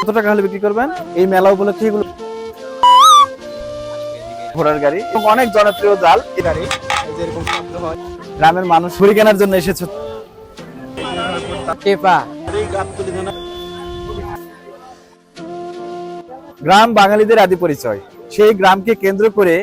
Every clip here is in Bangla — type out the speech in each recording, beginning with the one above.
কত টাকা হলে বিক্রি করবেন? এই মেলা উপলক্ষে এগুলো ঘোড়ার গাড়ি এবং অনেক জনপ্রিয় জাল এই গাড়ি যেরকম শব্দ হয়। গ্রামের মানুষ ঘুরি কেনার জন্য এসেছে। গ্রাম বাঙালিদের আদি পরিচয়। সেই গ্রামকে কেন্দ্র করে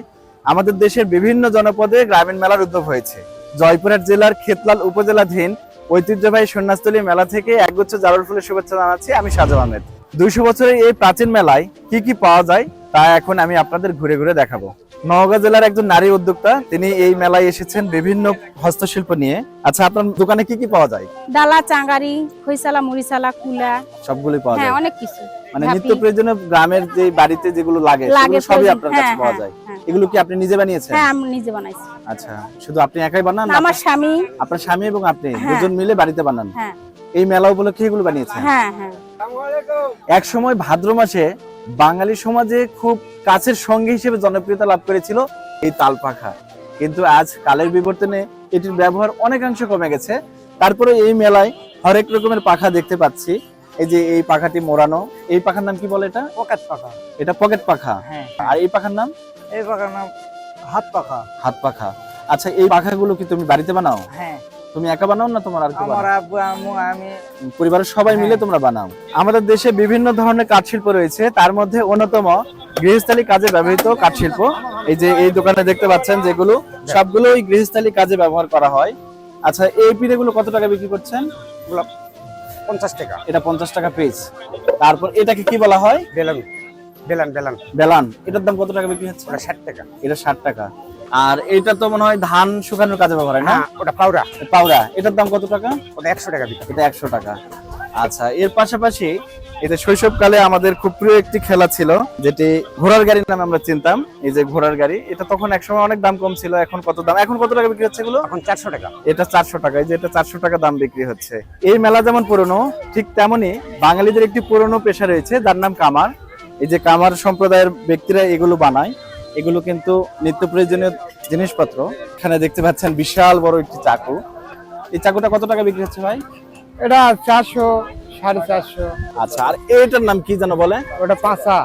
আমাদের দেশের বিভিন্ন জনপদে গ্রামীণ মেলার উদ্যোগ হয়েছে। জয়পুরহাট জেলার খেতলাল উপজেলাধীন ঐতিহ্যবাহী সন্ন্যাসতলী মেলা থেকে একগুচ্ছ জারুল ফুলের শুভেচ্ছা জানাচ্ছি আমি সাজু আহমেদ। 200 বছরের এই প্রাচীন মেলায় কি কি পাওয়া যায় তা এখন আমি আপনাদের ঘুরে ঘুরে দেখাবো। নওগাঁ জেলার একজন নারী উদ্যোক্তা, তিনি এই মেলায় এসেছেন বিভিন্ন হস্তশিল্প নিয়ে। আচ্ছা, আপনার দোকানে কি কি পাওয়া যায়? ডালা, চাঙ্গারি, খইসালা, মুড়িসালা, কুলা সবগুলোই পাওয়া যায়। হ্যাঁ, অনেক কিছু। মানে নিত্য প্রয়োজনীয় গ্রামের যে বাড়িতে যেগুলো লাগে সেগুলো সবই আপনার কাছে পাওয়া যায়। এগুলো কি আপনি নিজে বানিয়েছেন? হ্যাঁ, আমি নিজে বানাইছি। আচ্ছা, শুধু আপনি একাই বানান? আমার স্বামী, আপনার স্বামী এবং আপনি দুজন মিলে বাড়িতে বানান? হ্যাঁ। এই মেলা উপলক্ষে এগুলো বানিয়েছেন? হ্যাঁ হ্যাঁ। এক সময় ভাদ্র মাসে বাঙালি সমাজে খুব কাছের সঙ্গী হিসেবে জনপ্রিয়তা লাভ করেছিল এই তাল পাখা, কিন্তু আজ কালের বিবর্তনে এটির ব্যবহার অনেকাংশ কমে গেছে। তারপরে এই মেলায় হরেক রকমের পাখা দেখতে পাচ্ছি। এই যে এই পাখাটি মোড়ানো, এই পাখার নাম কি বলে? এটা পকেট পাখা। এটা পকেট পাখা। হ্যাঁ। আর এই পাখার নাম? এই পাখার নাম হাত পাখা। হাত পাখা। আচ্ছা, এই পাখাগুলো কি তুমি বাড়িতে বানাও? হ্যাঁ। তুমি একা বানাও না তোমার আর কেউ আমার বানায়? আব্বু, আম্মু, আমি, পরিবারের সবাই মিলে তোমরা বানাও। আমাদের দেশে বিভিন্ন ধরনের কাঠ শিল্প রয়েছে, তার মধ্যে অন্যতম গৃহস্থালী কাজে ব্যবহৃত কাঠ শিল্প। এই যে এই দোকানে দেখতে পাচ্ছেন যেগুলো, সবগুলোই গৃহস্থালী কাজে ব্যবহার করা হয়। আচ্ছা, এই পিঠেগুলো কত টাকা বিক্রি করছেন? 50 টাকা। এটা 50 টাকা পিস। তারপর এটাকে কি বলা হয়? বেলান। বেলান বেলান বেলান। এটার দাম কত টাকা বিক্রি হচ্ছে? ওটা 60 টাকা। এটা 60 টাকা। আর এটা তো মনে হয় ধান শুকানোর কাজে ব্যবহার হয় না? ওটা পাউডা। পাউডা। এটার দাম কত টাকা? ওটা 100 টাকা বিক্রি। এটা 100 টাকা। আচ্ছা, এর পাশাপাশি এটা শৈশবকালে আমাদের খুব প্রিয় একটি খেলা ছিল, যেটি ঘোড়ার গাড়ি নামে আমরা চিনতাম। এই যে ঘোড়ার গাড়ি, এটা তখন একসময় অনেক দাম কম ছিল। এখন কত দাম? এখন কত টাকা বিক্রি হচ্ছে এগুলো? এখন 400 টাকা। এটা 400 টাকা। এই যে এটা 400 টাকা দাম বিক্রি হচ্ছে। এই মেলা যেমন পুরনো, ঠিক তেমনি বাঙালিদের একটি পুরনো পেশা রয়েছে যার নাম কামার। এই যে কামার সম্প্রদায়ের ব্যক্তিরা এগুলো বানায়। এগুলো কিন্তু নিত্য প্রয়োজনীয় জিনিসপত্র। এখানে দেখতে পাচ্ছেন বিশাল বড় একটি চাকু। এই চাকুটা কত টাকা বিক্রি হচ্ছে ভাই? এটা 400, 450। আচ্ছা, আর এটার নাম কি যেন বলে? ওটা পাঁচা।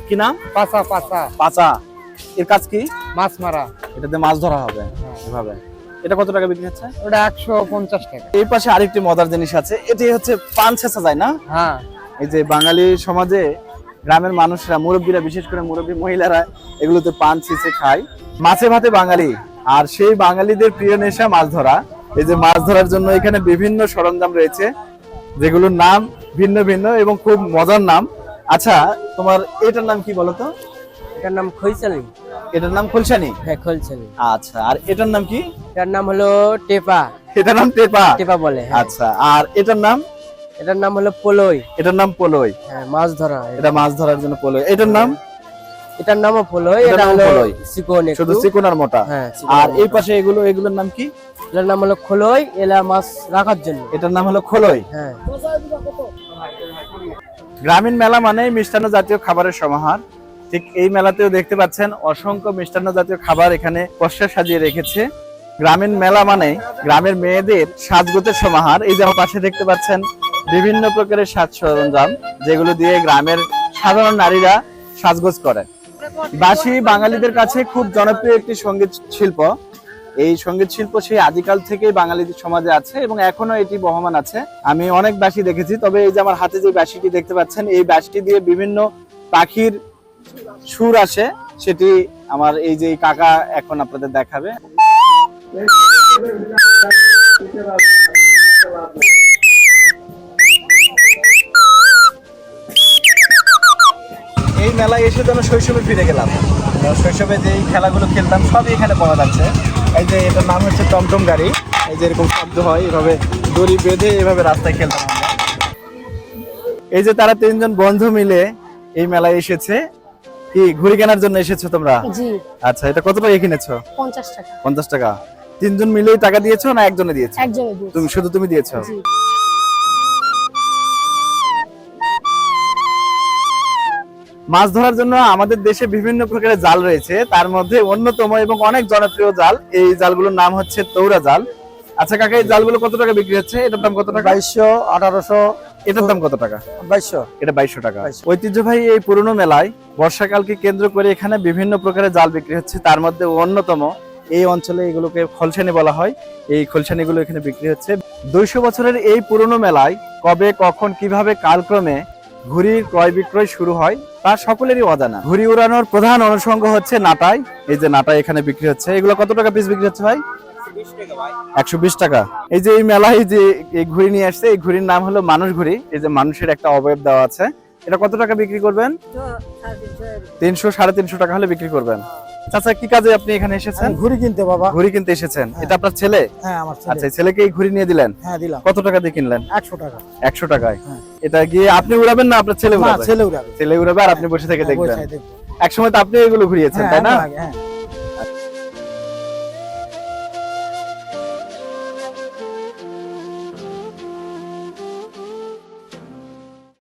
কি নাম? পাঁচা পাঁচা। পাঁচা। এর কাজ কি? মাছ মারা। এটাতে মাছ ধরা হবে এভাবে। এটা কত টাকা বিক্রি হচ্ছে? ওটা 150 টাকা। এই পাশে আরেকটি মজার জিনিস আছে, এটি হচ্ছে পান ছেঁচা যায় না? হ্যাঁ। এই যে বাঙালি সমাজে গ্রামের মানুষরা, মুরব্বীরা, বিশেষ করে মুরব্বী মহিলারা এগুলোতে পান ছেঁচে খায়। মাছে ভাতে বাঙালি, আর সেই বাঙালিদের প্রিয় নেশা মাছ ধরা। এই যে মাছ ধরার জন্য এখানে বিভিন্ন সরঞ্জাম রয়েছে, যেগুলোর নাম ভিন্ন ভিন্ন এবং খুব মজার নাম। আচ্ছা, তোমার এটার নাম কি বলতো? এটার নাম খইসালি। এটার নাম খুলসানি? হ্যাঁ, খইসালি। আচ্ছা, আর এটার নাম কি? এটার নাম হলো টেপা। এটার নাম টেপা? টেপা বলে। আচ্ছা, আর এটার নাম? এটার নাম হলো পলই। এটার নাম পলই। হ্যাঁ, মাছ ধরা। এটা মাছ ধরার জন্য পলই। এটার নাম? এটার নামও পলই। এটার এটা নাম হলো পলই। চিকন, শুধু চিকন আর মোটা। হ্যাঁ। আর এই পাশে এগুলোর নাম কি? এটার নাম হলো খোলই, এলা মাছ রাখার জন্য। এটার নাম হলো খোলই। হ্যাঁ। গ্রামীণ মেলা মানে মিষ্টান্ন জাতীয় খাবারের সমাহার। ঠিক এই মেলাতেও দেখতে পাচ্ছেন অসংখ্য মিষ্টান্ন জাতীয় খাবার এখানে পসরা সাজিয়ে রেখেছে। গ্রামীণ মেলা মানে গ্রামের মেয়েদের সাজগোজের সমাহার। এই যে আমার পাশে দেখতে পাচ্ছেন বিভিন্ন প্রকারের সাজ সরঞ্জাম, যেগুলো দিয়ে গ্রামের সাধারণ নারীরা সাজগোজ করেন। বাঁশি বাঙালিদের কাছে খুব জনপ্রিয় একটি সঙ্গীত শিল্প। এই সঙ্গীত শিল্প সেই আদিকাল থেকেই বাঙালিদের সমাজে আছে এবং এখনো এটি বহমান আছে। আমি অনেক বাঁশি দেখেছি, তবে এই যে আমার হাতে যে বাঁশিটি দেখতে পাচ্ছেন, এই বাঁশিটি দিয়ে বিভিন্ন পাখির সুর আসে, সেটি আমার এই যে কাকা এখন আপনাদের দেখাবে। এই মেলায় এসে যেন শৈশবে ফিরে গেলাম। শৈশবে যে খেলাগুলো খেলতাম সবই এখানে পাওয়া যাচ্ছে। এই যে এটার নাম হচ্ছে টমটম গাড়ি। এই যে এরকম শব্দ হয়, এভাবে দড়ি বেঁধে এভাবে রাস্তায় খেলতাম আমরা। এই যে তারা তিনজন বন্ধু মিলে এই মেলায় এসেছে। কি ঘুড়ি কেনার জন্য এসেছো তোমরা? জি। আচ্ছা, এটা কত টাকা কিনেছো? 50 টাকা। 50 টাকা। তিনজন মিলেই টাকা দিয়েছো না একজনে দিয়েছো? একজনে দিয়েছি। তুমি শুধু তুমি দিয়েছো? জি। মাছ ধরার জন্য আমাদের দেশে বিভিন্ন প্রকারের জাল রয়েছে, তার মধ্যে অন্যতম এবং অনেক জনপ্রিয় জাল, এই জালগুলোর নাম হচ্ছে তৌরা জাল। আচ্ছা কাকা, এই জালগুলো কত টাকা বিক্রি হচ্ছে? এটার দাম কত টাকা? 2200, 1800, এটার দাম কত টাকা? 2200। এটা 2200 টাকা। ঐতিহ্যবাহী এই পুরনো মেলায় বর্ষাকালকে কেন্দ্র করে এখানে বিভিন্ন প্রকারের জাল বিক্রি হচ্ছে। তার মধ্যে অন্যতম এই অঞ্চলে এগুলোকে খলসানি বলা হয়। এই খলসানিগুলো এখানে বিক্রি হচ্ছে। 200 বছরের এই পুরনো মেলায় কবে, কখন, কিভাবে, কালক্রমে ঘুড়ির ক্রয় বিক্রয় শুরু হয় তা সকলেরই অজানা। ঘুড়ি উড়ানোর প্রধান অনুষঙ্গ হচ্ছে নাটাই। এই যে নাটাই এখানে বিক্রি হচ্ছে। এগুলো কত টাকা পিস বিক্রি হচ্ছে ভাই? 120 টাকা। এই যে এই মেলায় যে এই ঘুড়ি নিয়ে আসছে, এই ঘুড়ির নাম হলো মানুষ ঘুড়ি। এই যে মানুষের একটা অবয়ব দেওয়া আছে। এটা কত টাকা বিক্রি করবেন? 300, 350 টাকা হলে বিক্রি করবেন। চাচা, কি কাজে আপনি এখানে এসেছেন? ঘুড়ি কিনতে বাবা। ঘুড়ি কিনতে এসেছেন। এটা আপনার ছেলে? হ্যাঁ আমার ছেলে। আচ্ছা, এই ছেলেকে এই ঘুড়ি নিয়ে দিলেন? হ্যাঁ দিলাম। কত টাকা দিয়ে কিনলেন? 100 টাকা। 100 টাকায়। হ্যাঁ। এটা গিয়ে আপনি উড়াবেন না আপনার ছেলে না, উড়াবে? ছেলে উড়াবে। ছেলে উড়াবে আর আপনি বসে থেকে দেখবেন। বসে দেখবো। একসময় তো আপনি এগুলো ঘুরিয়েছেন, হ্যাঁ, তাই না? হ্যাঁ।